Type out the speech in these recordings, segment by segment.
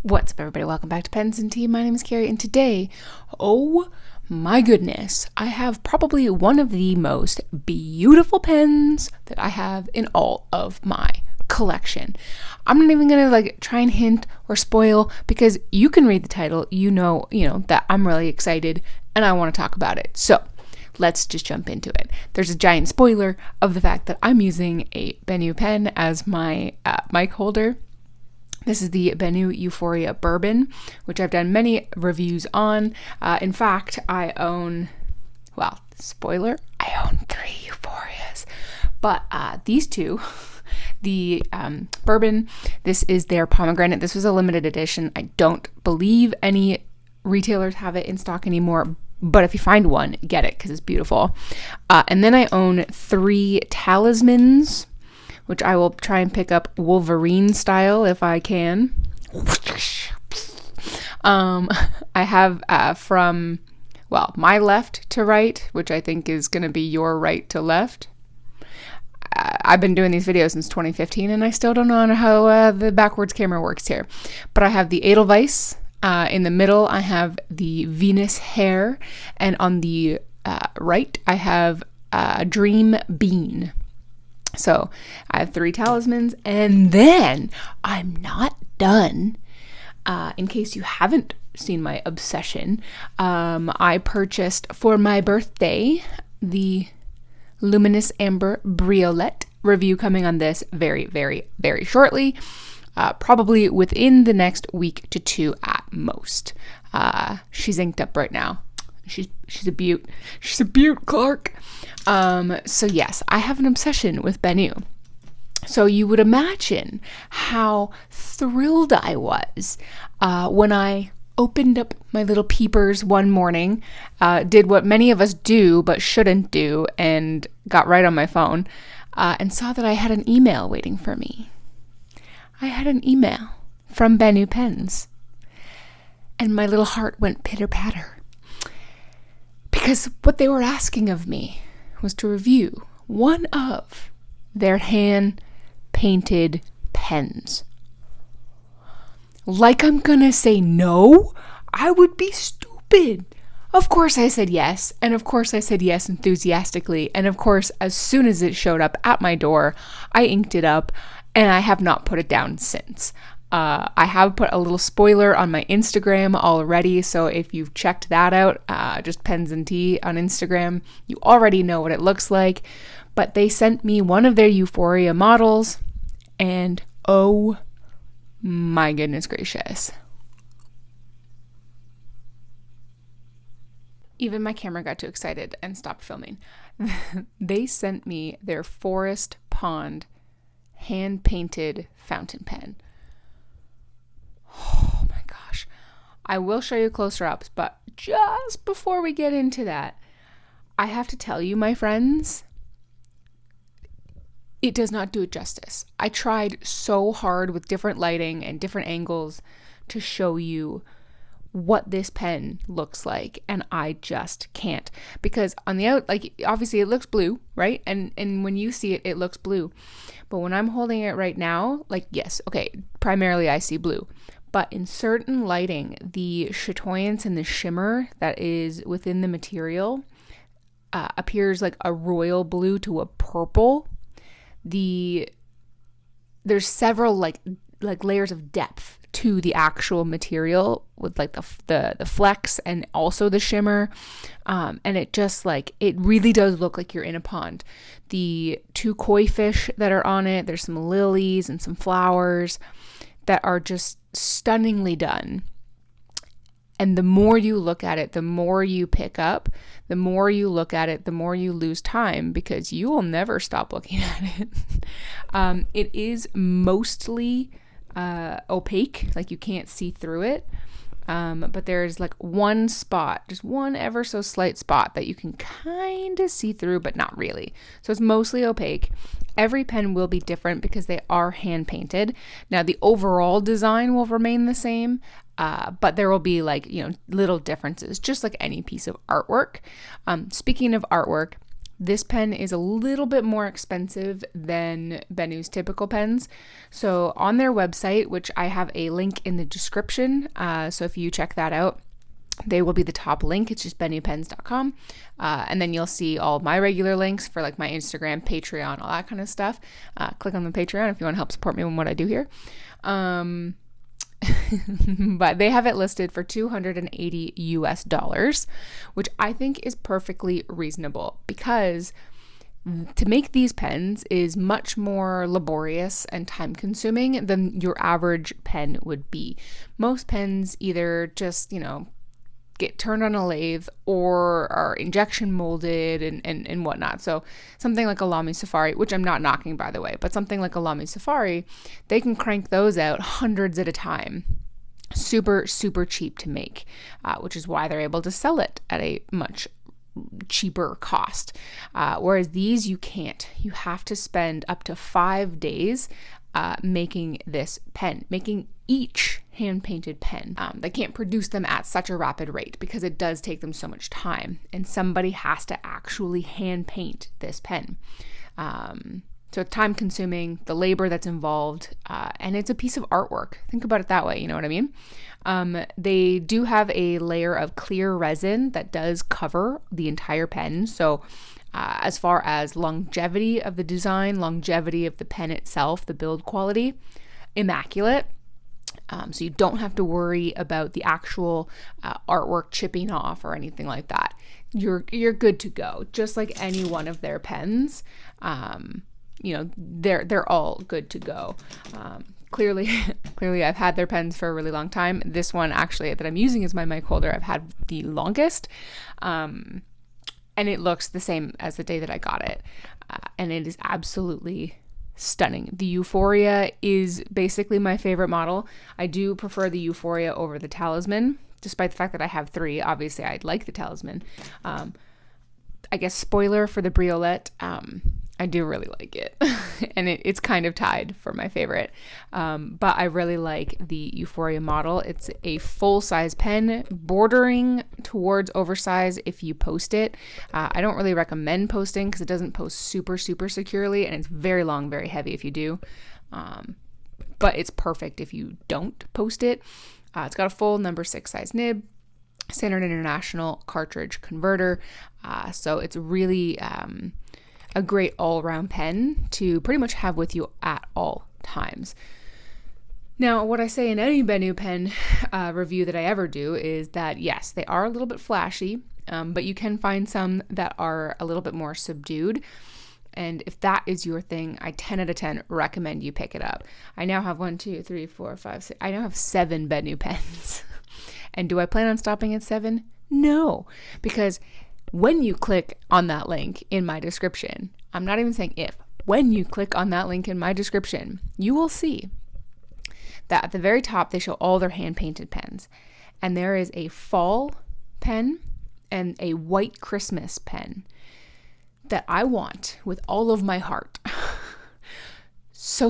What's up, everybody? Welcome back to Pens and Tea. My name is Carrie, and today, oh my goodness, I have probably one of the most beautiful pens that I have in all of my collection. I'm not even gonna try and hint or spoil because you can read the title. You know that I'm really excited and I want to talk about it. So let's just jump into it. There's a giant spoiler of the fact that I'm using a Benu pen as my mic holder. This is the Benu Euphoria Bourbon, which I've done many reviews on. In fact, I own 3 Euphorias. But these two, the Bourbon, this is their pomegranate. This was a limited edition. I don't believe any retailers have it in stock anymore, but if you find one, get it because it's beautiful. And then I own 3 Talismans, which I will try and pick up Wolverine style if I can. I have from my left to right, which I think is going to be your right to left. I've been doing these videos since 2015, and I still don't know how the backwards camera works here. But I have the Edelweiss. In the middle, I have the Venus Hair, and on the right, I have Dream Bean. So I have 3 talismans, and then I'm not done. In case you haven't seen my obsession, I purchased for my birthday the Luminous Amber Briolette. Review coming on this very, very, very shortly. Probably within the next week to 2 at most. She's inked up right now. She's a beaut. She's a beaut, Clark. So yes, I have an obsession with Benu. So you would imagine how thrilled I was when I opened up my little peepers one morning, did what many of us do but shouldn't do, and got right on my phone, and saw that I had an email waiting for me. I had an email from Benu Pens, and my little heart went pitter-patter. Because what they were asking of me was to review one of their hand-painted pens. Like I'm gonna say no? I would be stupid. Of course I said yes, and of course I said yes enthusiastically, and of course as soon as it showed up at my door, I inked it up, and I have not put it down since. I have put a little spoiler on my Instagram already, so if you've checked that out, just Pens and Tea on Instagram, you already know what it looks like. But they sent me one of their Euphoria models, and oh my goodness gracious. Even my camera got too excited and stopped filming. They sent me their Forest Pond hand-painted fountain pen. Oh my gosh. I will show you closer ups, but just before we get into that, I have to tell you, my friends, it does not do it justice. I tried so hard with different lighting and different angles to show you what this pen looks like, and I just can't. Because on the obviously it looks blue, right? And when you see it, it looks blue. But when I'm holding it right now, yes, okay, primarily I see blue. But in certain lighting, the chatoyance and the shimmer that is within the material appears like a royal blue to a purple. There's several like layers of depth to the actual material with the flecks and also the shimmer, and it just it really does look like you're in a pond. The 2 koi fish that are on it, there's some lilies and some flowers that are just stunningly done. And the more you look at it, the more you pick up. The more you look at it, the more you lose time because you will never stop looking at it. It is mostly opaque, you can't see through it. But there's one spot, just one ever so slight spot that you can kind of see through, but not really. So it's mostly opaque. Every pen will be different because they are hand painted. Now the overall design will remain the same, but there will be little differences, just like any piece of artwork. Speaking of artwork, This pen is a little bit more expensive than Benu's typical pens. So on their website, which I have a link in the description, so if you check that out, they will be the top link. It's just benupens.com. And then you'll see all my regular links for like my Instagram, Patreon, all that kind of stuff. Click on the Patreon if you want to help support me in what I do here. But they have it listed for $280 US, which I think is perfectly reasonable, because to make these pens is much more laborious and time consuming than your average pen would be. Most pens either just, get turned on a lathe or are injection molded and whatnot. So something like a Lamy Safari, which I'm not knocking, by the way, but something like a Lamy Safari, they can crank those out hundreds at a time. Super, super cheap to make, which is why they're able to sell it at a much cheaper cost. Whereas these, you can't. You have to spend up to 5 days making this pen, making each hand-painted pen. They can't produce them at such a rapid rate because it does take them so much time, and somebody has to actually hand paint this pen. So it's time consuming, the labor that's involved, and it's a piece of artwork. Think about it that way, you know what I mean? They do have a layer of clear resin that does cover the entire pen. So as far as longevity of the design, longevity of the pen itself, the build quality, immaculate. So you don't have to worry about the actual artwork chipping off or anything like that. You're good to go, just like any one of their pens. They're all good to go. Clearly I've had their pens for a really long time. This one actually that I'm using as my mic holder, I've had the longest. And it looks the same as the day that I got it. And it is absolutely stunning. The Euphoria is basically my favorite model. I do prefer the Euphoria over the Talisman, despite the fact that I have 3. Obviously, I'd like the Talisman. I guess spoiler for the Briolette, I do really like it. And it's kind of tied for my favorite. But I really like the Euphoria model. It's a full-size pen, bordering towards oversize if you post it. I don't really recommend posting because it doesn't post super, super securely, and it's very long, very heavy if you do. But it's perfect if you don't post it. It's got a full number 6 size nib, standard international cartridge converter. So it's really a great all-around pen to pretty much have with you at all times. Now, what I say in any Benu pen review that I ever do is that, yes, they are a little bit flashy, but you can find some that are a little bit more subdued. And if that is your thing, I 10 out of 10 recommend you pick it up. I now have 1, 2, 3, 4, 5, 6. I now have 7 Benu pens. And do I plan on stopping at 7? No, because when you click on that link in my description, I'm not even saying if, when you click on that link in my description, you will see that at the very top, they show all their hand-painted pens. And there is a fall pen and a white Christmas pen that I want with all of my heart. So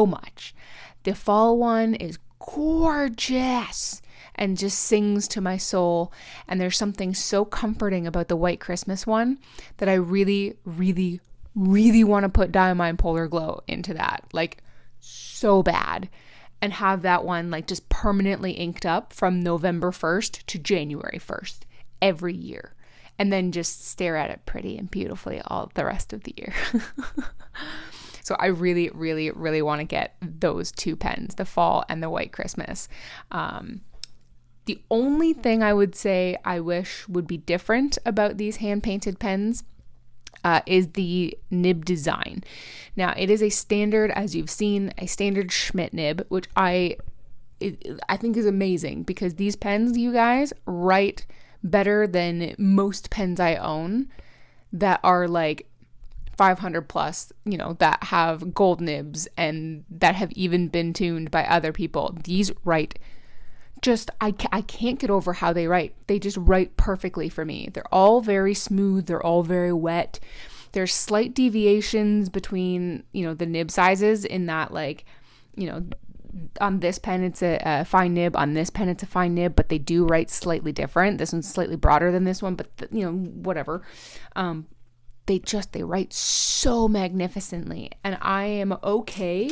much. The fall one is gorgeous and just sings to my soul. And there's something so comforting about the white Christmas one that I really, really, really want to put Diamine Polar Glow into that, like so bad, and have that one like just permanently inked up from November 1st to January 1st every year, and then just stare at it pretty and beautifully all the rest of the year. So I really, really, really want to get those 2 pens, the fall and the white Christmas. The only thing I would say I wish would be different about these hand-painted pens is the nib design. Now, it is a standard, as you've seen, a standard Schmidt nib, which I think is amazing, because these pens, you guys, write better than most pens I own that are like 500 plus, that have gold nibs and that have even been tuned by other people. These write just, I can't get over how they write. They just write perfectly for me. They're all very smooth. They're all very wet. There's slight deviations between, the nib sizes, in that, like, on this pen it's a fine nib, on this pen it's a fine nib, but they do write slightly different. This one's slightly broader than this one, but whatever. they write so magnificently. And I am okay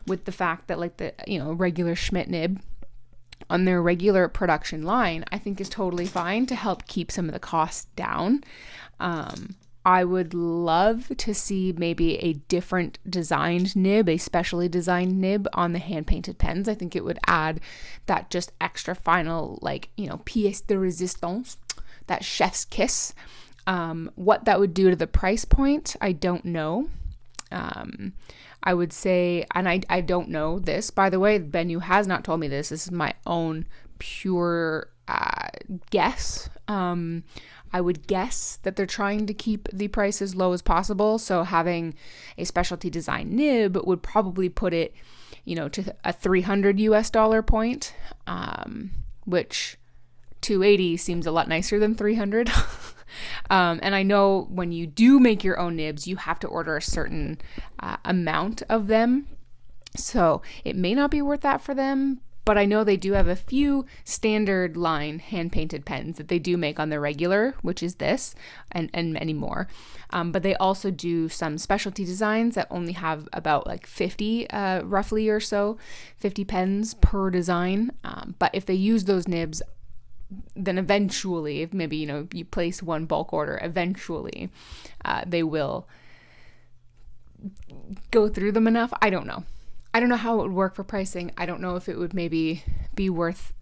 with the fact that like the, regular Schmidt nib on their regular production line, I think is totally fine to help keep some of the costs down. I would love to see maybe a different designed nib, a specially designed nib on the hand-painted pens. I think it would add that just extra final, like, pièce de résistance, that chef's kiss. What that would do to the price point, I don't know. I would say, and I don't know this, by the way, Benu has not told me this. This is my own pure guess. I would guess that they're trying to keep the price as low as possible. So having a specialty design nib would probably put it, to a $300 US point, which $280 seems a lot nicer than $300. And I know when you do make your own nibs, you have to order a certain amount of them. So it may not be worth that for them, but I know they do have a few standard line hand-painted pens that they do make on their regular, which is this, and many more. But they also do some specialty designs that only have about like 50, roughly or so, 50 pens per design. But if they use those nibs, then eventually, if maybe, you place one bulk order, eventually they will go through them enough. I don't know how it would work for pricing. I don't know if it would maybe be worth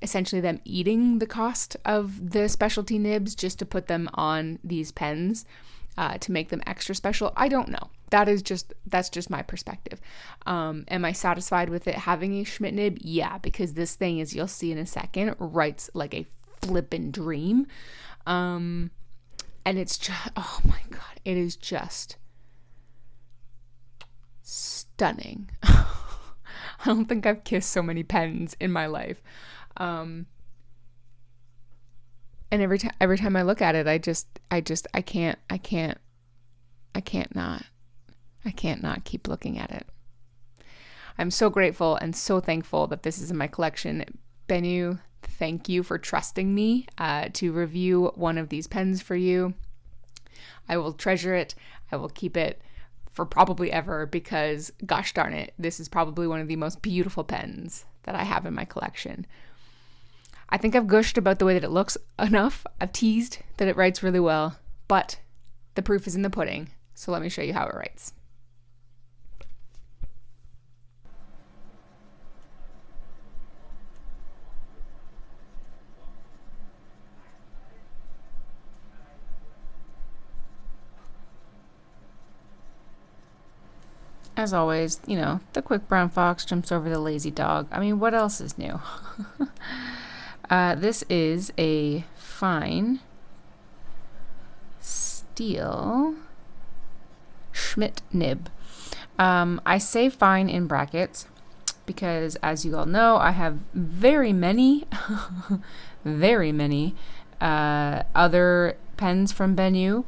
essentially them eating the cost of the specialty nibs just to put them on these pens to make them extra special. I don't know. That's just my perspective. Am I satisfied with it having a Schmidt nib? Yeah, because this thing, as you'll see in a second, writes like a flippin' dream. And it's just, oh my God, it is just stunning. I don't think I've kissed so many pens in my life. And every time I look at it, I can't not keep looking at it. I'm so grateful and so thankful that this is in my collection. Benu, thank you for trusting me to review one of these pens for you. I will treasure it. I will keep it for probably ever because, gosh darn it, this is probably one of the most beautiful pens that I have in my collection. I think I've gushed about the way that it looks enough. I've teased that it writes really well, but the proof is in the pudding. So let me show you how it writes. As always, the quick brown fox jumps over the lazy dog. I mean, what else is new? This is a fine steel Schmidt nib. I say fine in brackets because, as you all know, I have very many, very many other pens from Benu,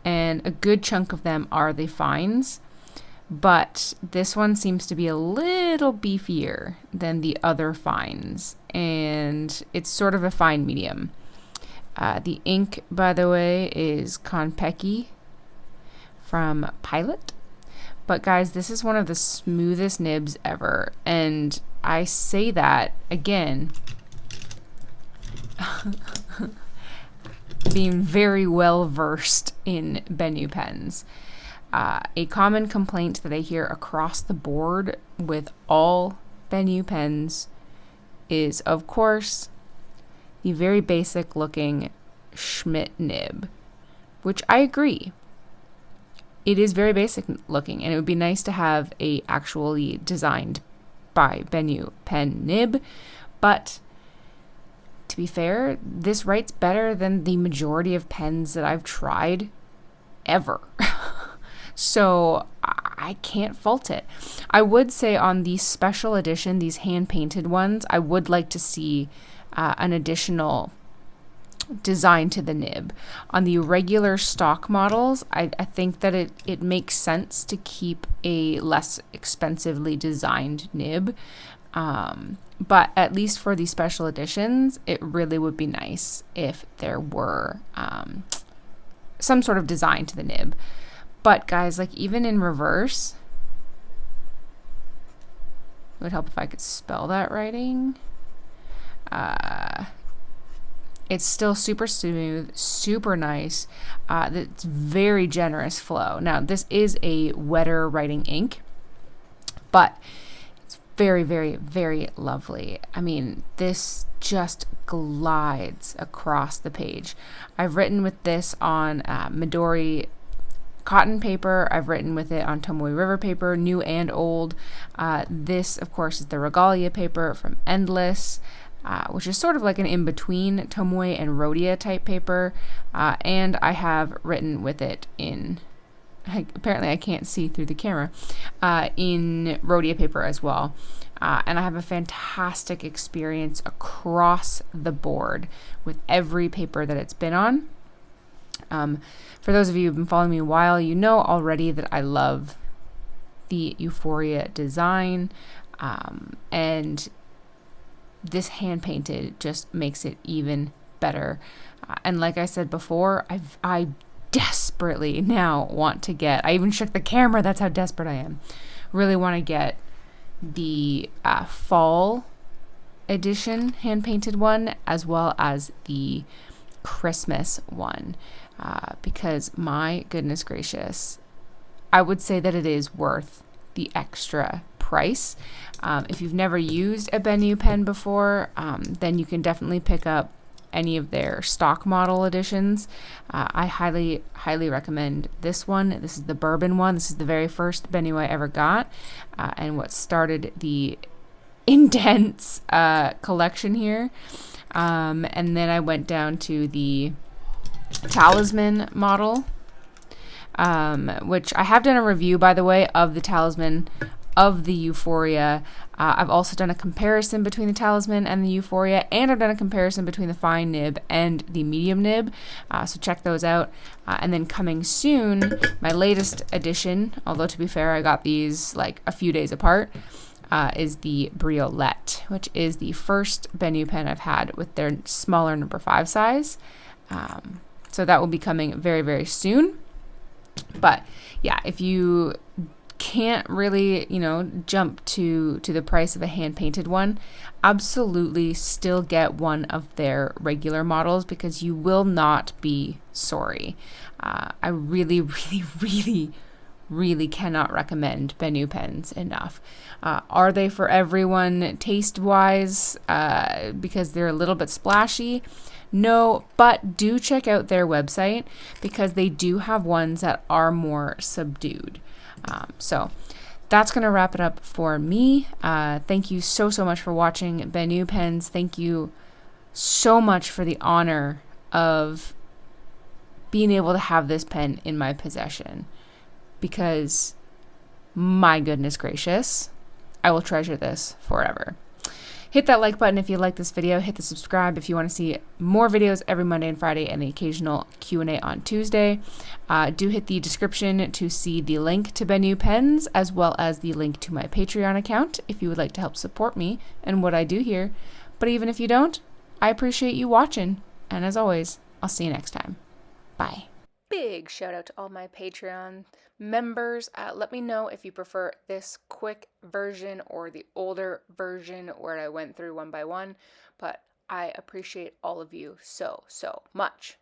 and a good chunk of them are the fines. But this one seems to be a little beefier than the other fines, and it's sort of a fine medium. The ink, by the way, is Konpeki from Pilot. But guys, this is one of the smoothest nibs ever, and I say that, again, being very well versed in Benu pens. A common complaint that I hear across the board with all Benu pens is, of course, the very basic looking Schmidt nib, which I agree. It is very basic looking, and it would be nice to have a actually designed by Benu pen nib, but to be fair, this writes better than the majority of pens that I've tried ever. So I can't fault it. I would say on the special edition, these hand-painted ones, I would like to see an additional design to the nib. On the regular stock models, I think that it makes sense to keep a less expensively designed nib. But at least for the special editions, it really would be nice if there were some sort of design to the nib. But guys, like even in reverse, it would help if I could spell that writing. It's still super smooth, super nice. It's very generous flow. Now, this is a wetter writing ink, but it's very, very, very lovely. I mean, this just glides across the page. I've written with this on Midori cotton paper. I've written with it on Tomoe River paper, new and old. This, of course, is the Regalia paper from Endless. Which is sort of like an in-between Tomoe and Rhodia type paper. And I have written with it in, apparently I can't see through the camera, in Rhodia paper as well. And I have a fantastic experience across the board with every paper that it's been on. For those of you who've been following me a while, you know already that I love the Euphoria design. And this hand painted just makes it even better. And like I said before, I desperately now want to get, I even shook the camera, that's how desperate I am. Really want to get the fall edition hand painted one as well as the Christmas one. Because my goodness gracious, I would say that it is worth the extra price. If you've never used a Benu pen before, then you can definitely pick up any of their stock model editions. I highly, highly recommend this one. This is the bourbon one. This is the very first Benu I ever got, and what started the intense collection here. And then I went down to the Talisman model, which I have done a review, by the way, of the Talisman of the Euphoria. I've also done a comparison between the Talisman and the Euphoria, and I've done a comparison between the fine nib and the medium nib, so check those out. And then coming soon, my latest edition, although to be fair I got these like a few days apart, is the Briolette, which is the first Benu pen I've had with their smaller number 5 size. So that will be coming very, very soon. But yeah, if you can't really, jump to the price of a hand-painted one, absolutely still get one of their regular models because you will not be sorry. I really, really, really, really cannot recommend Benu pens enough. Are they for everyone taste-wise because they're a little bit splashy? No, but do check out their website because they do have ones that are more subdued. So that's going to wrap it up for me. Thank you so much for watching Benu Pens. Thank you so much for the honor of being able to have this pen in my possession because my goodness gracious, I will treasure this forever. Hit that like button if you like this video. Hit the subscribe if you want to see more videos every Monday and Friday and the occasional Q&A on Tuesday. Do hit the description to see the link to Benu Pens as well as the link to my Patreon account if you would like to help support me and what I do here. But even if you don't, I appreciate you watching. And as always, I'll see you next time. Bye. Big shout out to all my Patreon members. Let me know if you prefer this quick version or the older version where I went through one by one, but I appreciate all of you so much.